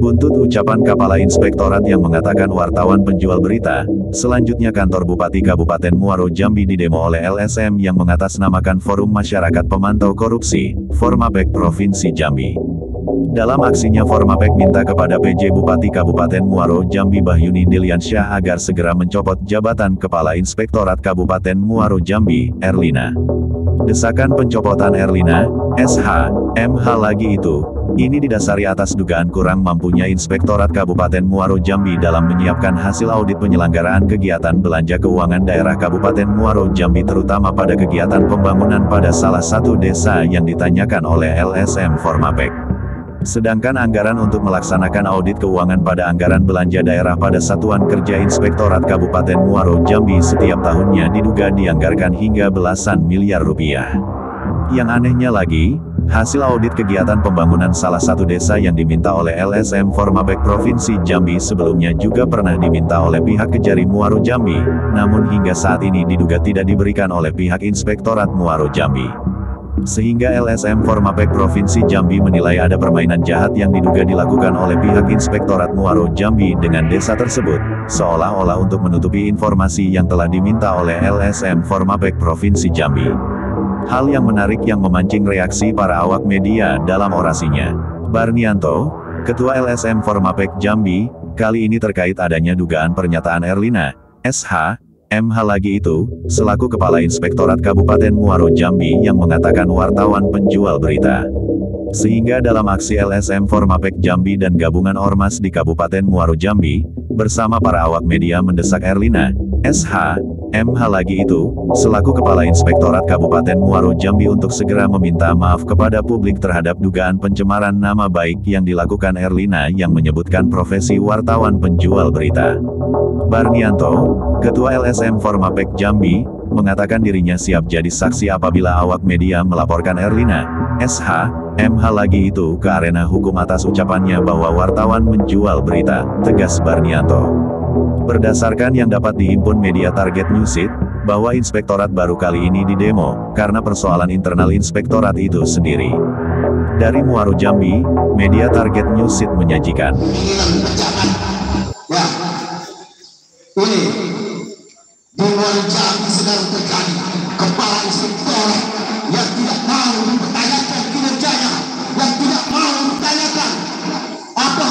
Buntut ucapan Kepala Inspektorat yang mengatakan wartawan penjual berita, selanjutnya kantor Bupati Kabupaten Muaro Jambi didemo oleh LSM yang mengatasnamakan Forum Masyarakat Pemantau Korupsi, Formapek Provinsi Jambi. Dalam aksinya Formapek minta kepada PJ Bupati Kabupaten Muaro Jambi Bahyuni Diliansyah agar segera mencopot jabatan Kepala Inspektorat Kabupaten Muaro Jambi, Erlina. Desakan pencopotan Erlina, SH, MH lagi itu, ini didasari atas dugaan kurang mampunya Inspektorat Kabupaten Muaro Jambi dalam menyiapkan hasil audit penyelenggaraan kegiatan belanja keuangan daerah Kabupaten Muaro Jambi terutama pada kegiatan pembangunan pada salah satu desa yang ditanyakan oleh LSM Formapek. Sedangkan anggaran untuk melaksanakan audit keuangan pada anggaran belanja daerah pada Satuan Kerja Inspektorat Kabupaten Muaro Jambi setiap tahunnya diduga dianggarkan hingga belasan miliar rupiah. Yang anehnya lagi, hasil audit kegiatan pembangunan salah satu desa yang diminta oleh LSM Formapek Provinsi Jambi sebelumnya juga pernah diminta oleh pihak Kejari Muaro Jambi, namun hingga saat ini diduga tidak diberikan oleh pihak Inspektorat Muaro Jambi. Sehingga LSM Formapek Provinsi Jambi menilai ada permainan jahat yang diduga dilakukan oleh pihak Inspektorat Muaro Jambi dengan desa tersebut, seolah-olah untuk menutupi informasi yang telah diminta oleh LSM Formapek Provinsi Jambi. Hal yang menarik yang memancing reaksi para awak media dalam orasinya. Barnianto, Ketua LSM Formapek Jambi, kali ini terkait adanya dugaan pernyataan Erlina, SH, MH lagi itu, selaku Kepala Inspektorat Kabupaten Muaro Jambi yang mengatakan wartawan penjual berita. Sehingga dalam aksi LSM Formapek Jambi dan gabungan ormas di Kabupaten Muaro Jambi, bersama para awak media mendesak Erlina, SH, MH lagi itu, selaku Kepala Inspektorat Kabupaten Muaro Jambi untuk segera meminta maaf kepada publik terhadap dugaan pencemaran nama baik yang dilakukan Erlina yang menyebutkan profesi wartawan penjual berita. Barnianto, Ketua LSM Formapek Jambi, mengatakan dirinya siap jadi saksi apabila awak media melaporkan Erlina, SH, MH lagi itu ke arena hukum atas ucapannya bahwa wartawan menjual berita, tegas Barnianto. Berdasarkan yang dapat dihimpun media Target Newsit, bahwa inspektorat baru kali ini didemo, karena persoalan internal inspektorat itu sendiri. Dari Muaro Jambi, media Target Newsit menyajikan. Ini di Muaro Jambi sedang terjadi kepala inspektorat yang tidak mau mempertanyakan kinerjanya, yang tidak mau mempertanyakan apa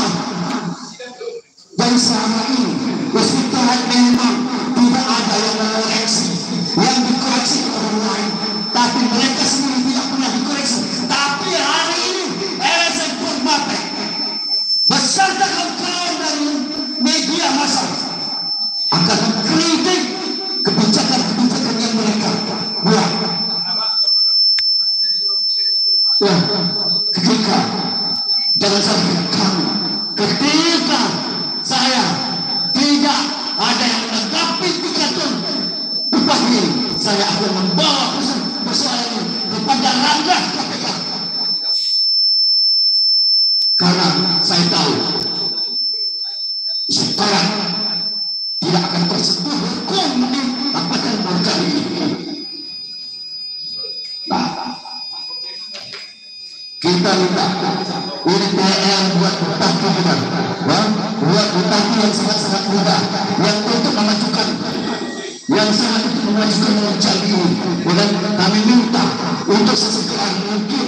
yang selama ini inspektorat memang tidak ada yang mengoreksi, yang dikoreksi orang lain, tapi mereka sendiri tidak pernah dikoreksi. Tapi hari ini LSM Formapek beserta kawan-kawan dari media massa akan mengkritik kebijakan-kebijakan yang mereka buat. Ya, ketika jangan sampai kamu, ketika saya tidak ada yang menanggapi pidato upah ini, saya akan membawa persoalan ini kepada ranah KPK. Karena saya tahu sekarang tidak akan tersentuh hukum di Kabupaten Muaro Jambi. Nah, kita minta ini PR buat bupati kita, buat bupati yang sangat-sangat muda, yang untuk memajukan, yang sangat untuk memajukan Muaro Jambi ini. Dan kami minta untuk sesegera mungkin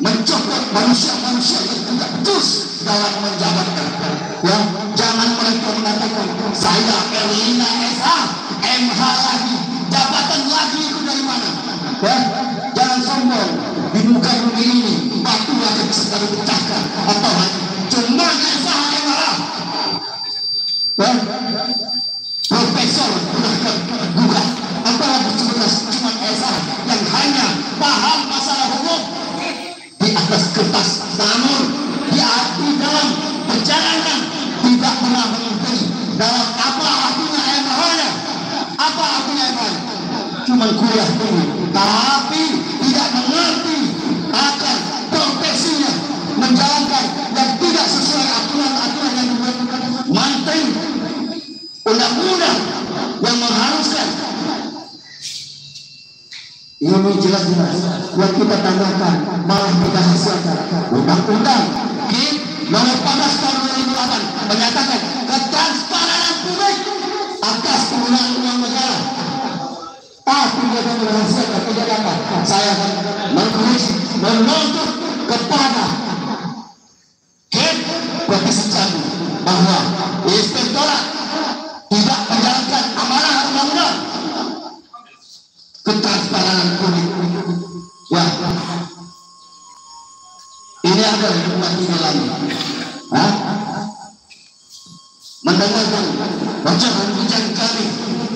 mencopot manusia-manusia yang tidak becus dalam menjabatkan. Ya, jangan mereka mengatakan saya Erlina SH, MH lagi, jabatan lagi itu dari mana? Ya, jangan sombong di muka bumi ini, batu akan bisa kami pecahkan atau cuma SH MH. Ya, profesor pernah bukan, apalagi cuma SH yang hanya paham masalah hukum di atas kertas, namun di dalam perjalanan tidak pernah mengerti dalam apa artinya MH-nya, apa artinya MH-nya. Cuma kuliah tinggi, tapi tidak mengerti akan profesinya, menjalankan dan tidak sesuai aturan-aturan yang dibuat menteri undang-undang yang mengharuskan. Ini jelas-jelas yang kita tanyakan, malah kita hasilkan undang-undang kemudian apa? Saya akan menuntut kepada Komisi Jambi bahwa Inspektorat tidak menjalankan amanah undang-undang ketransparan publik. Ya, ini agar dibuat ini lagi. Mendengarkan bacaan kami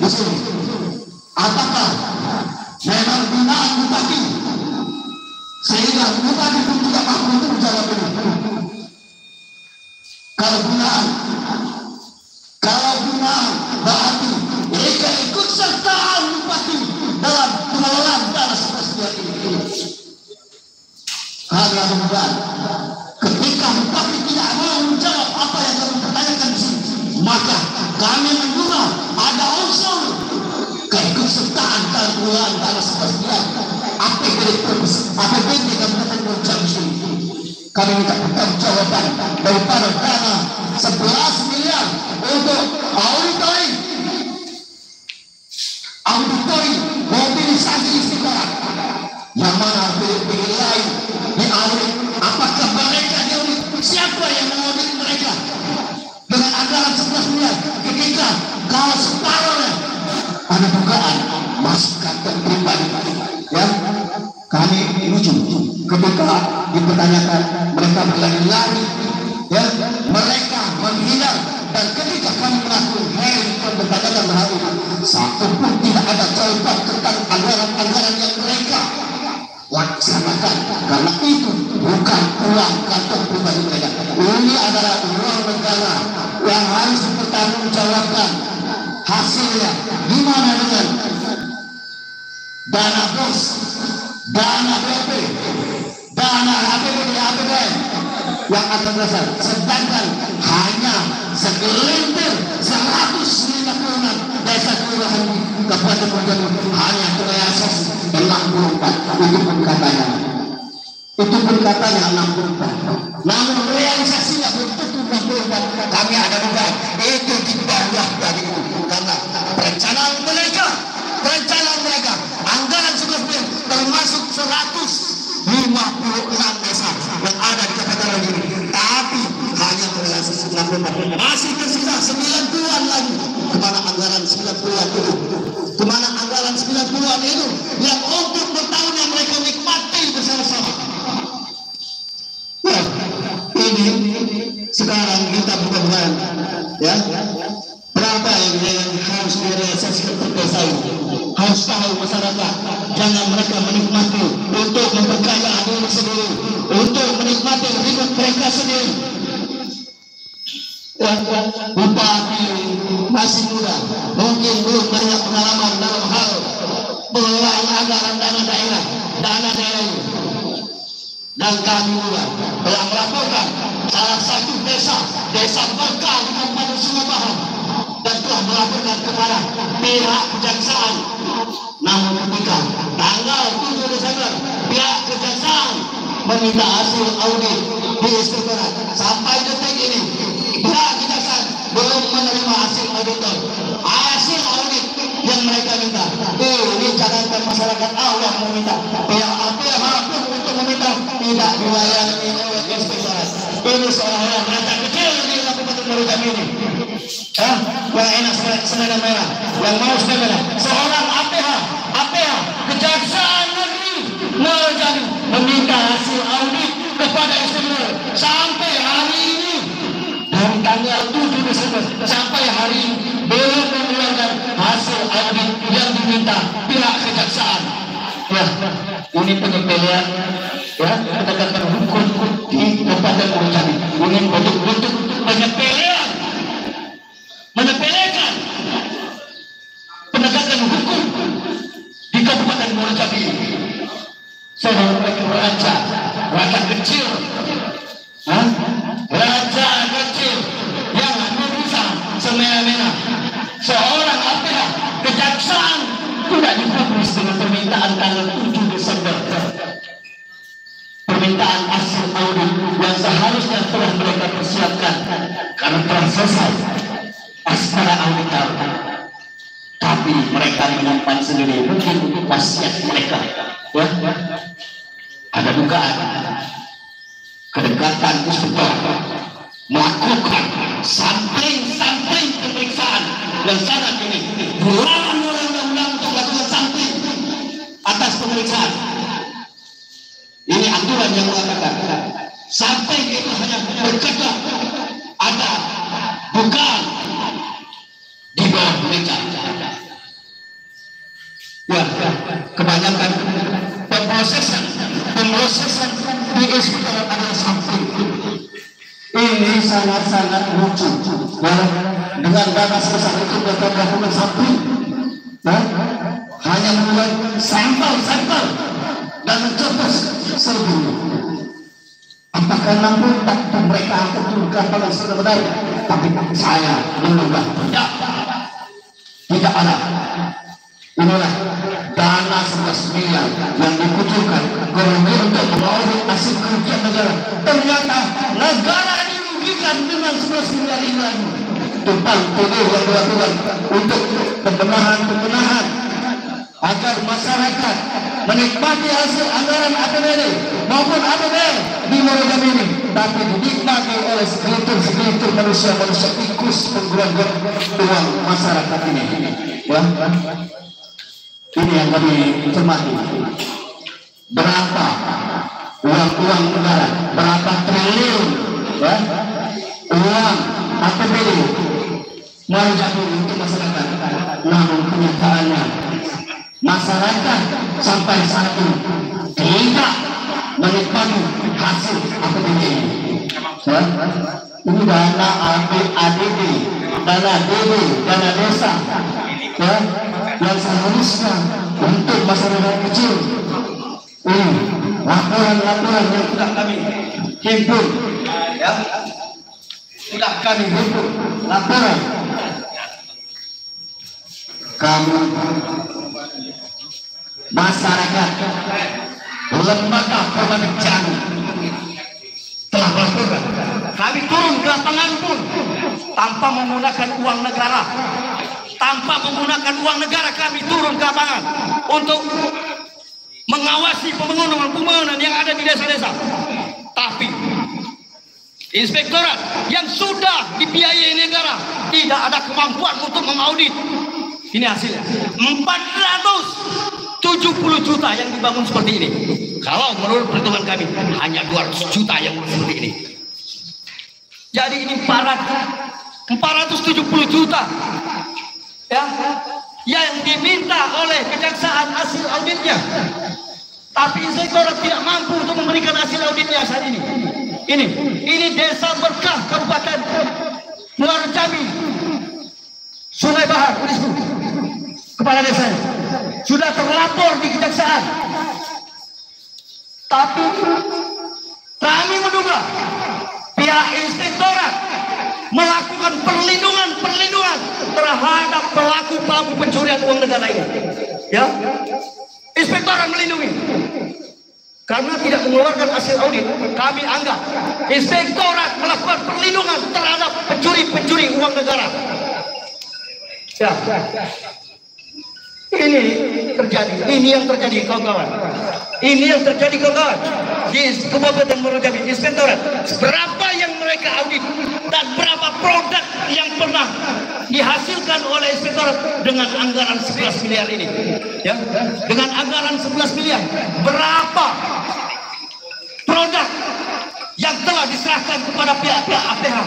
di sini. Apakah memang binaan bupati sehingga bupati pun juga mampu untuk menjawab ini? Kalau binaan berarti ikut sertaan bupati dalam pengelolaan dana sosial ini. Karena beban ketika bupati tidak mau menjawab apa yang kami pertanyakan di sini, maka kami menduga ada unsur keikutsertaan dalam pengelolaan dana sosial APBD Kabupaten Muaro Jambi ini. Kami minta pertanggungjawaban daripada dana 11 miliar untuk auditori mobilisasi Inspektorat yang mana pilih lain di audit. Apakah mereka diaudit? Siapa yang mengaudit mereka dengan anggaran 11 miliar ketika kalau separuhnya ada dugaan masuk kantong pribadi? Ya, kami lucu ketika dipertanyakan mereka berlari-lari, ya, mereka menghindar, dan ketika kami melakukan bertanyakan berhari satu pun tidak ada jawaban tentang anggaran-anggaran yang mereka laksanakan, karena itu bukan uang kantong pribadi mereka. Ini adalah uang negara yang harus dipertanggungjawabkan hasilnya. Gimana dengan dana bos, dana BP, dana APBD, APBN yang akan berasal, sedangkan hanya segelintir 156 desa kelurahan di Kabupaten Muaro Jambi hanya terrealisasi 64. Itu pun katanya 64, namun realisasinya belum tentu 64. Kami ada dugaan itu di bawah dari itu, karena perencanaan mereka anggaran sebelumnya termasuk 156 desa yang ada di Kabupaten ini, tapi hanya terrealisasi 64. Masih tersisa 90-an lagi. Kemana anggaran 90-an itu? Kemana anggaran 90-an itu yang untuk bertahun yang mereka nikmati bersama-sama? Nah, ini sekarang kita bukan ya, berapa yang harus direalisasikan per desa ini? Harus tahu masyarakat, jangan mereka menikmati untuk memperkaya diri sendiri, untuk menikmati hidup mereka sendiri. Bupati masih muda, mungkin belum banyak pengalaman dalam hal pengelolaan anggaran dana daerah ini. Dan kami juga telah melaporkan salah satu desa Berkah di Kabupaten Sungai Bahar, dan telah melaporkan kepada pihak kejaksaan. Namun ketika tanggal 7 Desember pihak kejaksaan meminta hasil audit di Inspektorat, sampai detik ini pihak kejaksaan belum menerima hasil auditor. Hasil audit yang mereka minta, ini jangankan masyarakat awam meminta, pihak apapun untuk meminta tidak dilayani oleh Inspektorat. Ini seolah-olah raja kecil di Kabupaten Muaro Jambi ini, yang enak semena merah, yang mau semena merah. Seorang APH Kejaksaan Negeri Muaro Jambi meminta hasil audit kepada Inspektorat sampai hari ini, dari tanggal 7 Desember sampai hari ini belum mengeluarkan hasil audit yang diminta pihak kejaksaan. Ya, ini penyepelean, ya, penegakan hukum di Kabupaten Muaro Jambi. Ini bentuk-bentuk penyepelean, menyepelekan penegakan hukum di Kabupaten Muaro Jambi. Seorang raja kecil, raja kecil yang berusaha semena-mena. Seorang APH kejaksaan tidak dipublis dengan permintaan tanggal 7 Desember. Permintaan hasil audit yang seharusnya telah mereka persiapkan karena telah selesai aspara auditor, tapi tapi mereka menyimpan sendiri mungkin untuk wasiat mereka. Ya, ada dugaan kedekatan inspektor melakukan sampling pemeriksaan dan sangat ini dilarang oleh undang-undang untuk melakukan sampling atas pemeriksaan. Ini aturan yang mengatakan sampling itu hanya berkata ada dugaan di bawah meja. Ya, kebanyakan pemrosesan di inspektorat adalah sampling. Ini sangat-sangat lucu. Ya, dengan dana sebesar itu mereka melakukan sampling, hanya membuat sampel dan mencoblos selebihnya. Apakah mampu tak mereka akan turunkan pada saudara? Tapi saya menduga tidak ada. Inilah dana 11 miliar yang dikucurkan gubernur untuk mengaudit hasil kerugian negara. Ternyata negara dirugikan dengan 11 miliar ini lagi. Tumpang tindih yang dilakukan untuk pembenahan agar masyarakat menikmati hasil anggaran APBD maupun APBN di Muarajambi ini, tapi dinikmati oleh segelintir manusia tikus penggunakan uang masyarakat ini. Ya, ini yang kami cermati. Berapa uang negara, berapa triliun ya, uang APBD Muarajambi untuk masyarakat. Namun kenyataannya masyarakat sampai saat ini tidak menikmati hasil APBD ini. Ini dana ADD, dana DB, dana desa, ya, yang seharusnya untuk masyarakat kecil. Ini laporan-laporan yang sudah kami himpun, ya, sudah kami himpun laporan. Kamu masyarakat lembaga perwakilan telah melaporkan. Kami turun ke lapangan pun tanpa menggunakan uang negara. Kami turun ke lapangan untuk mengawasi pembangunan yang ada di desa-desa. Tapi inspektorat yang sudah dibiayai negara tidak ada kemampuan untuk mengaudit. Ini hasilnya 470 juta yang dibangun seperti ini. Kalau menurut perhitungan kami hanya 200 juta yang seperti ini. Jadi ini 470 juta ya, yang diminta oleh kejaksaan hasil auditnya. Tapi inspektorat tidak mampu untuk memberikan hasil auditnya saat ini. Ini Desa Berkah Kabupaten Muarajambi, Sungai Bahar, kepala desa sudah terlapor di kejaksaan. Tapi kami menduga pihak inspektorat melakukan perlindungan terhadap pelaku pencurian uang negara ini. Ya, inspektorat melindungi karena tidak mengeluarkan hasil audit. Kami anggap inspektorat melakukan perlindungan terhadap pencuri uang negara. Ya, ini yang terjadi kawan-kawan. Di Kabupaten Muarajambi. Inspektorat berapa yang mereka audit dan berapa produk yang pernah dihasilkan oleh inspektorat dengan anggaran 11 miliar ini. Ya, dengan anggaran 11 miliar berapa produk yang telah diserahkan kepada pihak-pihak APH,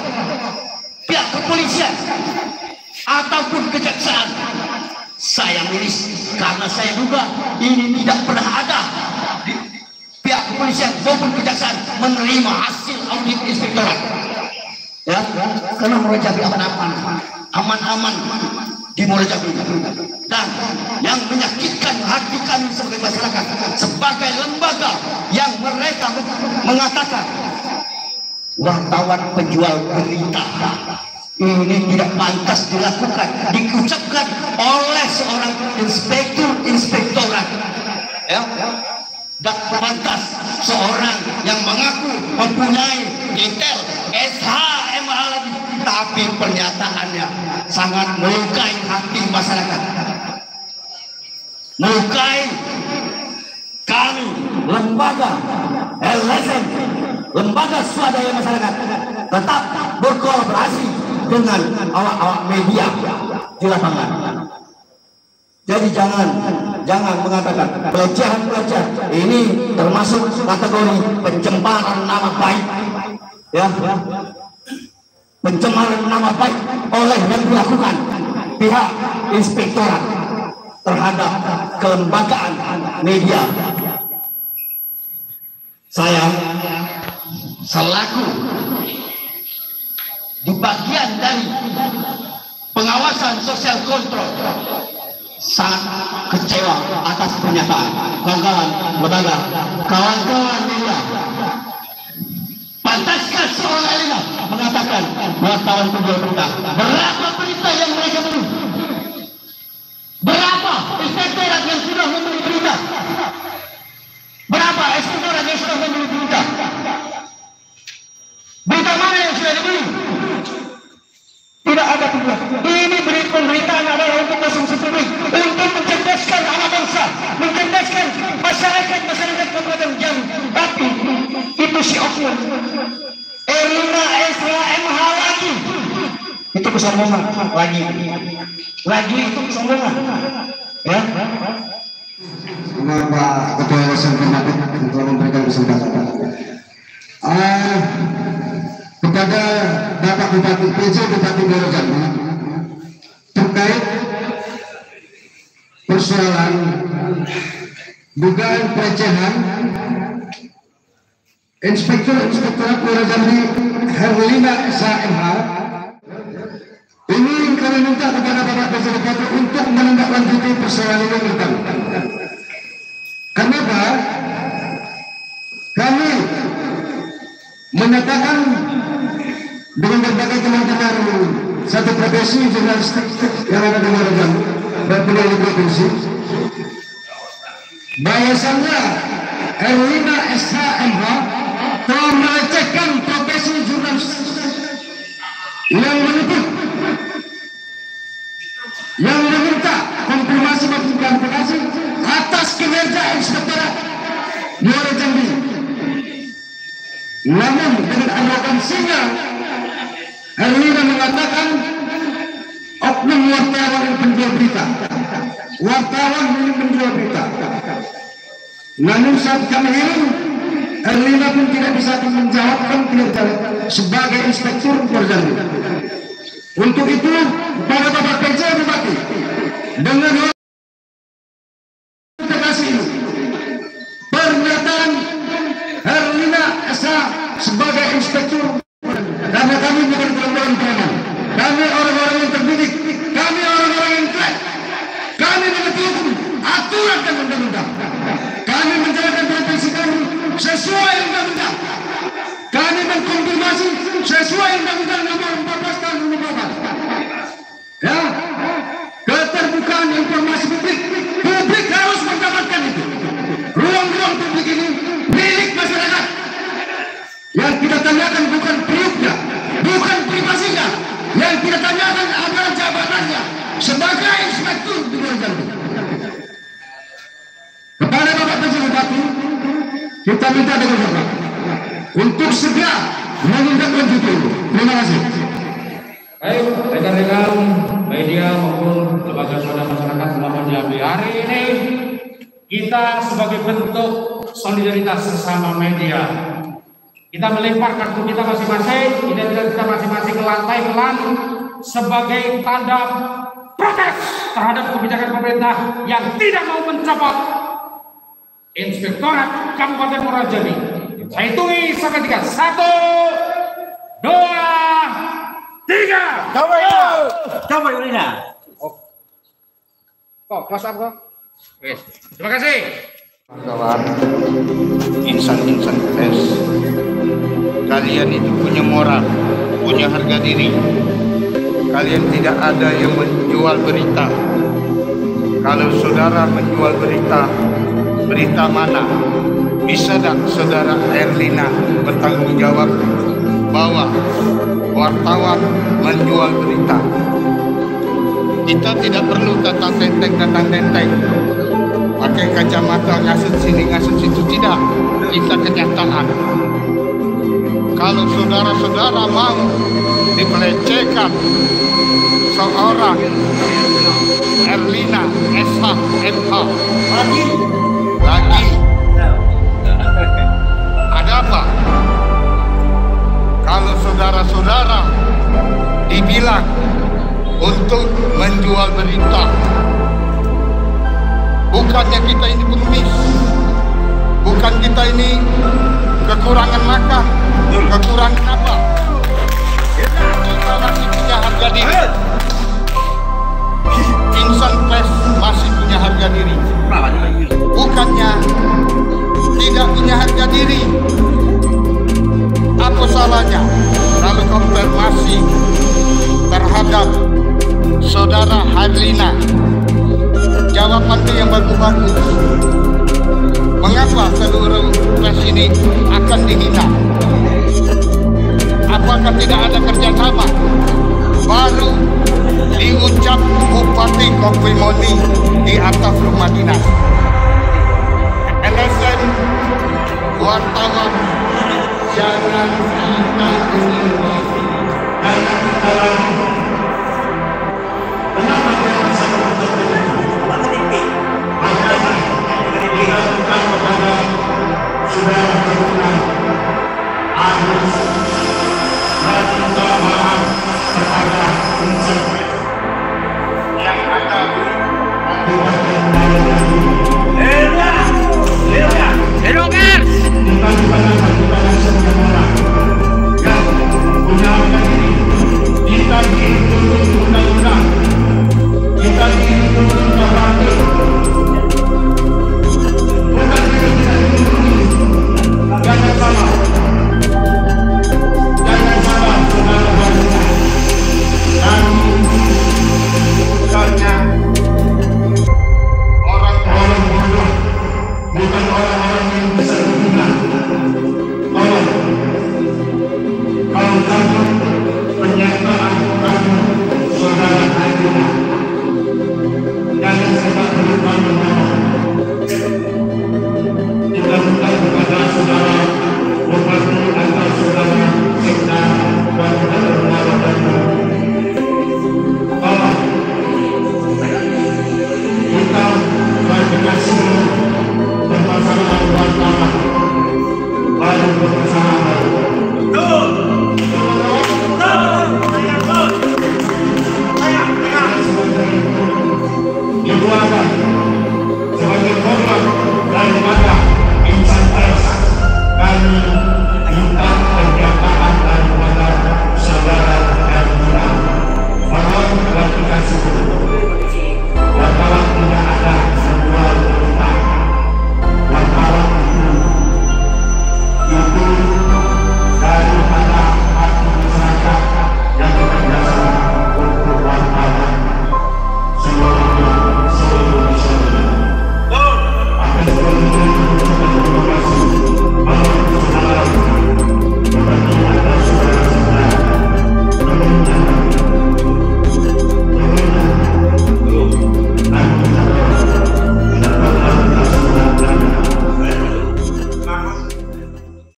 pihak kepolisian ataupun kejaksaan. Saya miris karena saya duga ini tidak pernah ada di pihak kepolisian maupun kejaksaan menerima hasil audit inspektorat. Ya, karena Muarajambi aman-aman di Muarajambi. Dan yang menyakitkan hati kami sebagai masyarakat, sebagai lembaga yang mereka mengatakan wartawan penjual berita ini tidak pantas dilakukan, diucapkan oleh seorang inspektorat, ya, tidak pantas seorang yang mengaku mempunyai detail SHMA, tapi pernyataannya sangat melukai hati masyarakat. melukai kami, lembaga LSM, lembaga swadaya masyarakat, tetap berkolaborasi dengan awak-awak media di lapangan. Jadi jangan mengatakan pelecehan ini termasuk kategori pencemaran nama baik, ya, pencemaran nama baik oleh yang dilakukan pihak inspektorat terhadap kelembagaan media. Saya selaku di bagian dari pengawasan sosial kontrol sangat kecewa atas pernyataan kawan-kawan lembaga, kawan-kawan media. Pantaskah seorang Elina mengatakan wartawan penjual berita? Berapa berita yang mereka beli? Berapa inspektorat yang sudah membeli berita? Berapa inspektorat yang sudah membeli berita? Berita mana yang sudah dibeli? Tidak ada pula. Ini berita pemberitaan adalah untuk konsumsi publik, untuk mencerdaskan anak bangsa, mencerdaskan masyarakat Kabupaten Jambi. Tapi itu si oknum Erlina SHMH lagi. Itu kesombongan lagi itu kesombongan. Ya. Pak Ketua Yayasan Pendapat untuk memberikan kesempatan. Kepada Bapak Bupati PJ Bupati Muaro Jambi terkait persoalan dugaan pelecehan Inspektorat Muaro Jambi Herlina SHMH, ini kami minta kepada Bapak PJ Bupati untuk menindaklanjuti persoalan ini berkali. Kenapa? Kami menyatakan dengan berbagai teman-teman satu profesi jurnalistik yang ada di Muaro Jambi dan pendidik provinsi, bahwasannya Erlina SHMH telah melecehkan profesi jurnalistik yang menuntut, yang meminta konfirmasi maupun klarifikasi atas kinerja Inspektorat Muaro Jambi. Namun dengan arogansinya Erlina mengatakan oknum wartawan yang menjual berita, wartawan yang menjual berita. Namun saat kami hearing, Erlina pun tidak bisa menjawabkan kinerja sebagai inspektur Muaro Jambi. Untuk itu, pada Bapak PJ Bupati dengan pernyataan Erlina SH sebagai inspektur, karena kami bukan orang preman, kami orang-orang yang terdidik, kami orang-orang yang keren, kami mengerti hukum, aturan dan undang-undang, kami menjalankan profesi kami sesuai undang-undang, kami mengkonfirmasi sesuai undang-undang nomor 14 tahun 2004. Ya, keterbukaan informasi publik, publik harus mendapatkan itu. Ruang-ruang publik ini milik masyarakat. Yang kita tanyakan bukan periuknya, bukan privasinya. Yang kita tanyakan adalah jabatannya sebagai inspektur di Muaro Jambi. Kepada Bapak PJ Bupati, kita minta dengan hormat untuk segera menindaklanjuti itu. Terima kasih. Baik, rekan-rekan media maupun lembaga swadaya masyarakat selama Jambi, hari ini kita sebagai bentuk solidaritas sesama media, kita melempar kartu kita masing-masing, identitas kita masing-masing ke lantai pelan sebagai tanda protes terhadap kebijakan pemerintah yang tidak mau mencopot Inspektorat Kabupaten Muaro Jambi. Saya hitungi sampai 3. 1, 2, 3. Coba Erlina. Kok close up kok? Oke, terima kasih. Kawan insan-insan pers, kalian itu punya moral, punya harga diri. Kalian tidak ada yang menjual berita. Kalau saudara menjual berita, berita mana? Bisa tak saudara Erlina bertanggung jawab bahwa wartawan menjual berita? Kita tidak perlu datang tenteng. Pakai kacamata ngasut sini ngasut situ, tidak. Kita kenyataan. Kalau saudara-saudara mau dipelecehkan seorang Erlina SH MH lagi, ada apa? Kalau saudara-saudara dibilang untuk menjual berita, bukannya kita ini pengemis, bukan kita ini kekurangan makan, kekurangan apa? Kita masih punya harga diri. Insan pers masih punya harga diri. Bukannya tidak punya harga diri. Apa salahnya kalau konfirmasi terhadap saudara Herlina? Jawabannya yang bagus-bagus. Mengapa seluruh pers ini akan dihina? Apakah tidak ada kerjasama? Baru diucap Bupati Komplimoni di atas rumah dinas. LSM wartawan jangan kita